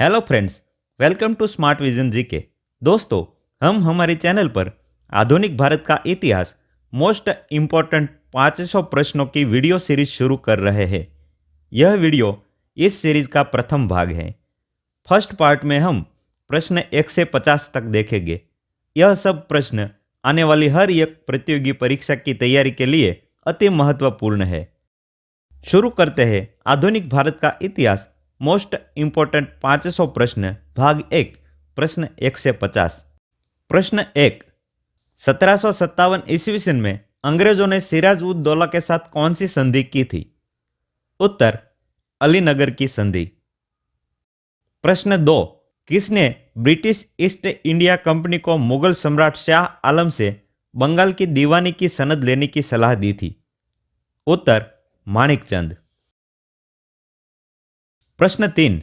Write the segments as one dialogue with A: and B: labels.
A: Hello friends, welcome to smart vision GK. दोस्तों, हम हमारे चैनल पर आधुनिक भारत का इतिहास मोस्ट इम्पोर्टेंट 500 प्रश्नों की वीडियो सीरीज शुरू कर रहे हैं। यह वीडियो इस सीरीज का प्रथम भाग है। फर्स्ट पार्ट में हम प्रश्न 1 से 50 तक देखेंगे। यह सब प्रश्न आने वाली हर एक प्रतियोगी परीक्षा की तैयारी के लिए अति महत्वपूर्ण है। शुरू करते हैं आधुनिक भारत का इतिहास मोस्ट इम्पोर्टेंट 500 प्रश्न भाग 1 प्रश्न 1 से 50। प्रश्न 1, 1757 ईस्वी सन में अंग्रेजों ने सिराज उद दौला के साथ कौन सी संधि की थी? उत्तर, अलीनगर की संधि। प्रश्न 2, किसने ब्रिटिश ईस्ट इंडिया कंपनी को मुगल सम्राट शाह आलम से बंगाल की दीवानी की सनद लेने की सलाह दी थी? उत्तर, माणिकचंद। प्रश्न 3,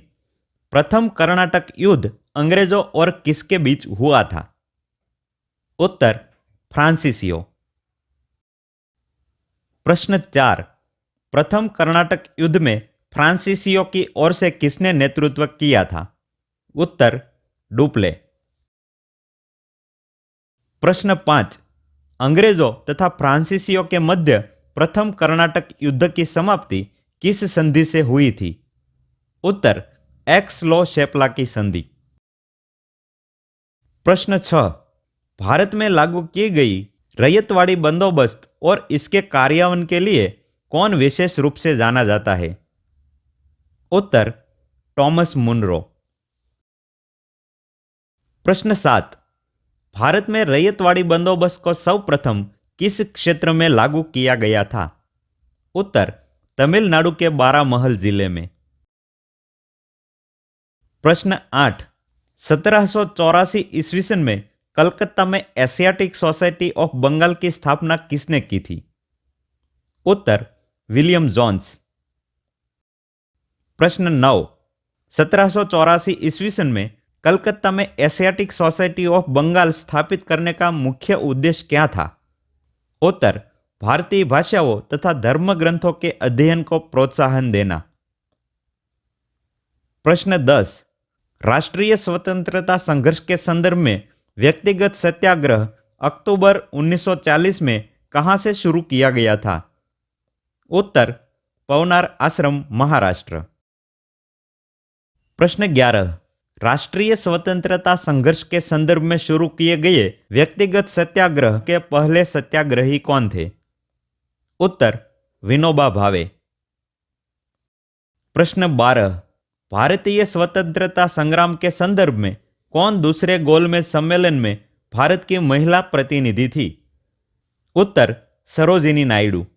A: प्रथम कर्नाटक युद्ध अंग्रेजों और किसके बीच हुआ था? उत्तर, फ्रांसीसियों। प्रश्न 4, प्रथम कर्नाटक युद्ध में फ्रांसीसियों की ओर से किसने नेतृत्व किया था? उत्तर, डुप्ले। प्रश्न 5, अंग्रेजों तथा फ्रांसीसियों के मध्य प्रथम कर्नाटक युद्ध की समाप्ति किस संधि से हुई थी? उत्तर, एक्स-लो-शेपला की संधि। प्रश्न 6, भारत में लागू की गई रैयतवाड़ी बंदोबस्त और इसके कार्यान्वयन के लिए कौन विशेष रूप से जाना जाता है? उत्तर, टॉमस मुनरो। प्रश्न 7, भारत में रैयतवाड़ी बंदोबस्त को सर्वप्रथम किस क्षेत्र में लागू किया गया था? उत्तर, तमिलनाडु के बारामहल जिले में। प्रश्न 8, 1784 ईस्वी सन में कलकत्ता में एशियाटिक सोसाइटी ऑफ बंगाल की स्थापना किसने की थी? उत्तर, विलियम जोन्स। प्रश्न 9, 1784 ईस्वी सन में कलकत्ता में एशियाटिक सोसाइटी ऑफ बंगाल स्थापित करने का मुख्य उद्देश्य क्या था? उत्तर, भारतीय भाषाओं तथा धर्म ग्रंथों के अध्ययन को प्रोत्साहन देना। प्रश्न 10, राष्ट्रीय स्वतंत्रता संघर्ष के संदर्भ में व्यक्तिगत सत्याग्रह अक्टूबर 1940 में कहां से शुरू किया गया था? उत्तर, पवनार आश्रम, महाराष्ट्र। प्रश्न 11, राष्ट्रीय स्वतंत्रता संघर्ष के संदर्भ में शुरू किए गए व्यक्तिगत सत्याग्रह के पहले सत्याग्रही कौन थे? उत्तर, विनोबा भावे। प्रश्न 12, भारतीय स्वतंत्रता संग्राम के संदर्भ में कौन दूसरे गोलमेज सम्मेलन में भारत की महिला प्रतिनिधि थी? उत्तर, सरोजिनी नायडू।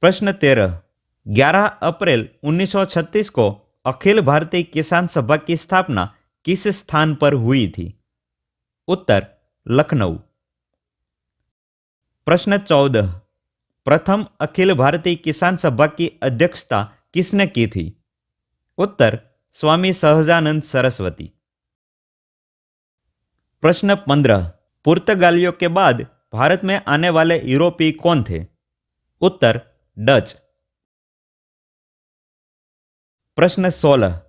A: प्रश्न 13, 11 अप्रैल 1936 को अखिल भारतीय किसान सभा की स्थापना किस स्थान पर हुई थी? उत्तर, लखनऊ। प्रश्न 14, प्रथम अखिल भारतीय किसान सभा की अध्यक्षता किसने की थी? उत्तर, स्वामी सहजानंद सरस्वती। प्रश्न 15, पुर्तगालियों के बाद भारत में आने वाले यूरोपीय कौन थे? उत्तर, डच। प्रश्न 16,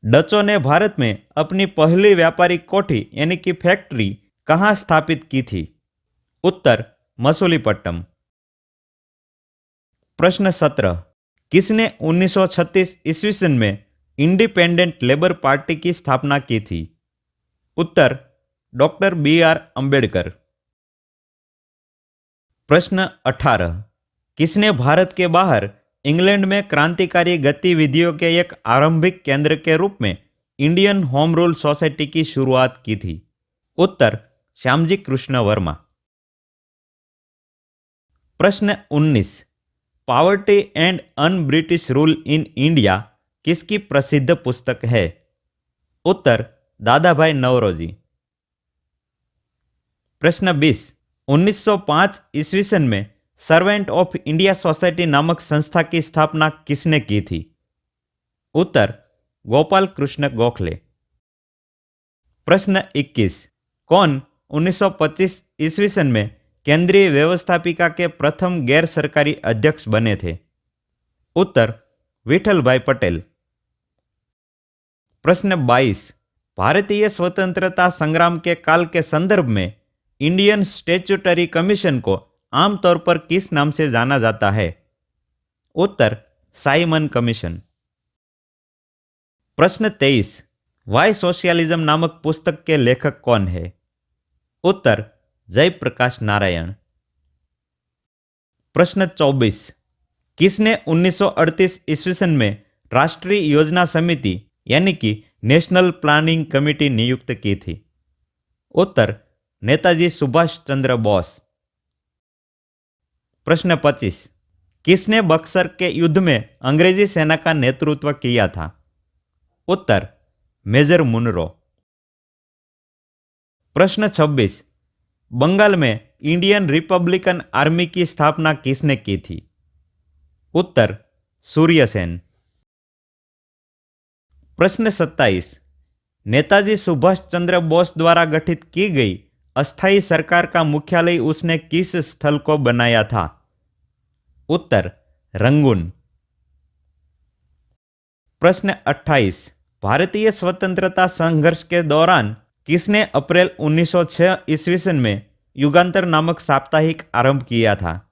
A: डचों ने भारत में अपनी पहली व्यापारिक कोठी यानी कि फैक्ट्री कहां स्थापित की थी? उत्तर, मसूलीपट्टनम। प्रश्न 17, किसने 1936 ईस्वी सन में इंडिपेंडेंट लेबर पार्टी की स्थापना की थी? उत्तर, डॉक्टर BR अंबेडकर। प्रश्न 18, किसने भारत के बाहर इंग्लैंड में क्रांतिकारी गतिविधियों के एक आरंभिक केंद्र के रूप में इंडियन होम रूल सोसाइटी की शुरुआत की थी? उत्तर, श्यामजी कृष्ण वर्मा। प्रश्न 19, poverty and un British rule in India किसकी प्रसिद्ध पुस्तक है? उत्तर, दादाभाई नौरोजी। प्रश्न 20, 1905 ईस्वी सन में सर्वेंट ऑफ इंडिया सोसाइटी नामक संस्था की स्थापना किसने की थी? उत्तर, गोपाल कृष्ण गोखले। प्रश्न 21, कौन 1925 ईस्वी सन में केंद्रीय व्यवस्थापिका के प्रथम गैर सरकारी अध्यक्ष बने थे? उत्तर, विठल भाई पटेल। प्रश्न 22। भारतीय स्वतंत्रता संग्राम के काल के संदर्भ में इंडियन स्टैट्यूटरी कमीशन को आमतौर पर किस नाम से जाना जाता है? उत्तर साइमन कमीशन। प्रश्न 23। वाई सोशलिज्म नामक पुस्तक के लेखक कौन है? उत्तर जयप्रकाश नारायण। प्रश्न 24। किसने 1938 ईस्वी सन में राष्ट्रीय योजना समिति यानी कि नेशनल प्लानिंग कमेटी नियुक्त की थी? उत्तर नेताजी सुभाष चंद्र बोस। प्रश्न 25। किसने बक्सर के युद्ध में अंग्रेजी सेना का नेतृत्व किया था? उत्तर मेजर मुनरो। प्रश्न 26। बंगाल में इंडियन रिपब्लिकन आर्मी की स्थापना किसने की थी? उत्तर सूर्यसेन। प्रश्न 27। नेताजी सुभाष चंद्र बोस द्वारा गठित की गई अस्थायी सरकार का मुख्यालय उसने किस स्थल को बनाया था? उत्तर रंगून। प्रश्न 28। भारतीय स्वतंत्रता संघर्ष के दौरान किसने अप्रैल 1906 ईस्वी सन में युगांतर नामक साप्ताहिक आरंभ किया था?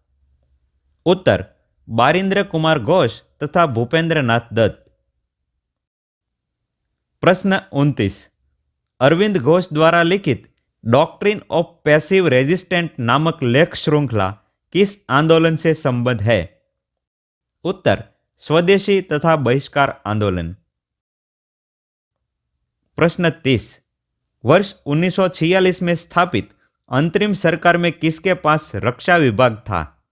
A: उत्तर बारिंद्र कुमार घोष तथा भूपेंद्र नाथ दत्त। प्रश्न 29। अरविंद घोष द्वारा लिखित डॉक्ट्रिन ऑफ पैसिव रेजिस्टेंट नामक लेख श्रृंखला किस आंदोलन से संबद्ध है? उत्तर स्वदेशी तथा बहिष्कार आंदोलन। प्रश्न 30। वर्ष 1946 में स्थापित अंतरिम सरकार में किसके पास रक्षा विभाग था?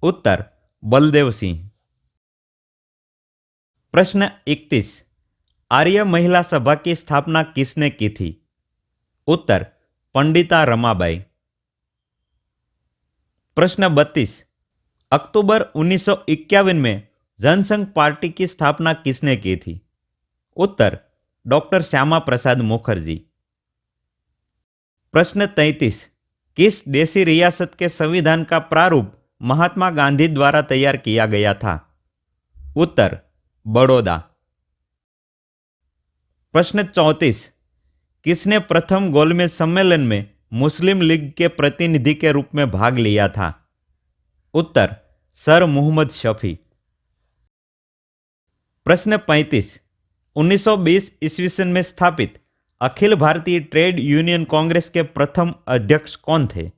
A: उत्तर बलदेव सिंह। प्रश्न 31। आर्य महिला सभा की स्थापना किसने की थी? उत्तर पंडिता रमाबाई। प्रश्न 32। अक्टूबर 1951 में जनसंघ पार्टी की स्थापना किसने की थी? उत्तर डॉक्टर श्यामा प्रसाद मुखर्जी। प्रश्न 33। किस देशी रियासत के संविधान का प्रारूप महात्मा गांधी द्वारा तैयार किया गया था? उत्तर बड़ौदा। प्रश्न 34। किसने प्रथम गोलमेज सम्मेलन में मुस्लिम लीग के प्रतिनिधि के रूप में भाग लिया था? उत्तर सर मोहम्मद शफी। प्रश्न 35। 1920 ईस्वी सन में स्थापित अखिल भारतीय ट्रेड यूनियन कांग्रेस के प्रथम अध्यक्ष कौन थे?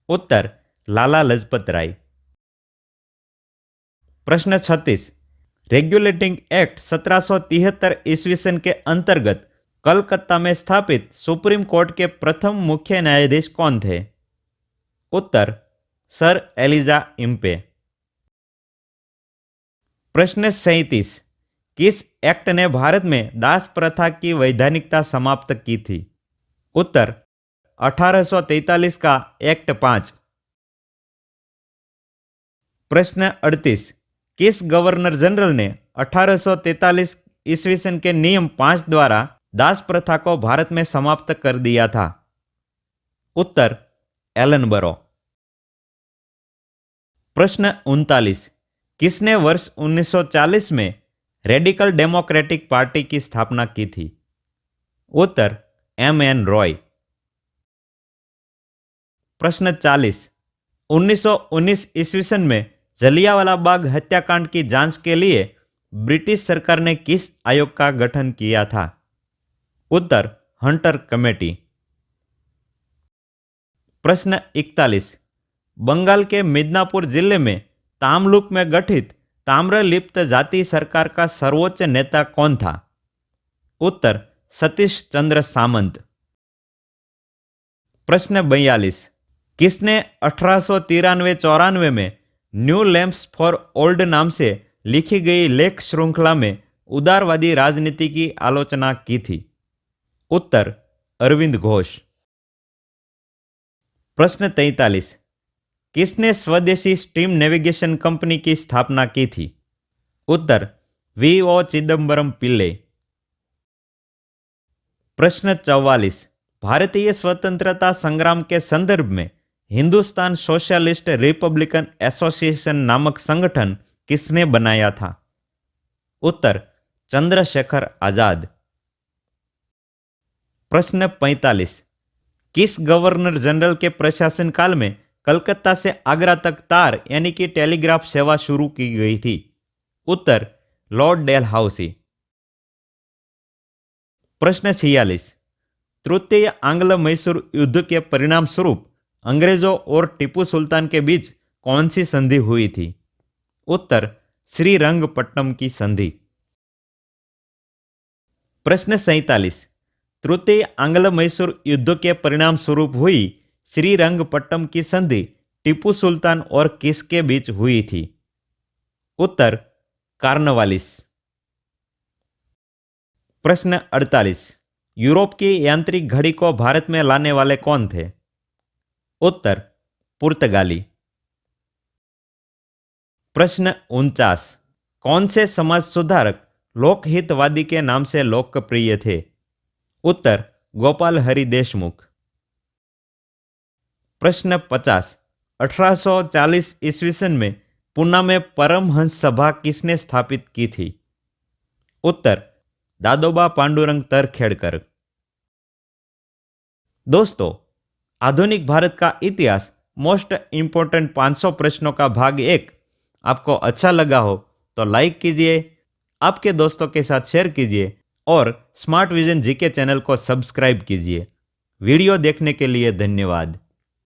A: उत्तर लाला लजपत राय। प्रश्न 36। रेगुलेटिंग एक्ट 1773 ईस्वी सन के अंतर्गत कलकत्ता में स्थापित सुप्रीम कोर्ट के प्रथम मुख्य न्यायाधीश कौन थे? उत्तर सर एलिजा इम्पे। प्रश्न 37। किस एक्ट ने भारत में दास प्रथा की वैधानिकता समाप्त की थी? उत्तर 1843 का एक्ट 5। प्रश्न 38। किस गवर्नर जनरल ने 1843 ईस्वी सन के नियम 5 द्वारा दास प्रथा को भारत में समाप्त कर दिया था? उत्तर एलन बरो। प्रश्न 39। किसने वर्ष 1940 में रेडिकल डेमोक्रेटिक पार्टी की स्थापना की थी? उत्तर एम.एन. रॉय। प्रश्न 40। 1919 ईस्वी सन में जलियांवाला बाग हत्याकांड की जांच के लिए ब्रिटिश सरकार ने किस आयोग का गठन किया था? उत्तर हंटर कमेटी। प्रश्न 41। बंगाल के मिदनापुर जिले में तामलुक में गठित ताम्रलिप्त जाति सरकार का सर्वोच्च नेता कौन था? उत्तर सतीश चंद्र सामंत। प्रश्न 42। किसने 1893-94 में न्यू लैम्प्स फॉर ओल्ड नाम से लिखी गई लेख श्रृंखला में उदारवादी राजनीति की आलोचना की थी? उत्तर अरविंद घोष। प्रश्न 43। किसने स्वदेशी स्टीम नेविगेशन कंपनी की स्थापना की थी? उत्तर वी.ओ. चिदम्बरम पिल्ले। प्रश्न 44। भारतीय स्वतंत्रता संग्राम के संदर्भ में हिंदुस्तान सोशलिस्ट रिपब्लिकन एसोसिएशन नामक संगठन किसने बनाया था? उत्तर चंद्रशेखर आजाद। प्रश्न 45। किस गवर्नर जनरल के प्रशासन काल में कलकत्ता से आगरा तक तार यानी कि टेलीग्राफ सेवा शुरू की गई थी? उत्तर लॉर्ड डेलहाउसी। प्रश्न 46। तृतीय आंग्ल मैसूर युद्ध के परिणाम स्वरूप अंग्रेजों और टीपू सुल्तान के बीच कौन सी संधि हुई थी? उत्तर श्रीरंगपट्टनम की संधि। प्रश्न 47। तृतीय आंग्ल मैसूर युद्ध के परिणाम स्वरूप हुई श्रीरंगपट्टनम की संधि टीपू सुल्तान और किसके बीच हुई थी? उत्तर कार्नवालिस। प्रश्न 48। यूरोप की यांत्रिक घड़ी को भारत में लाने वाले कौन थे? उत्तर पुर्तगाली। प्रश्न 49। कौन से समाज सुधारक लोकहितवादी के नाम से लोकप्रिय थे? उत्तर गोपाल हरि देशमुख। प्रश्न 50। 1840 ईस्वीसन में पूना में परमहंस सभा किसने स्थापित की थी? उत्तर दादोबा पांडुरंग तरखेड़कर। दोस्तों, आधुनिक भारत का इतिहास मोस्ट इंपोर्टेंट 500 प्रश्नों का भाग 1 आपको अच्छा लगा हो तो लाइक कीजिए, आपके दोस्तों के साथ शेयर कीजिए और स्मार्ट विजन जीके चैनल को सब्सक्राइब कीजिए। वीडियो देखने के लिए धन्यवाद।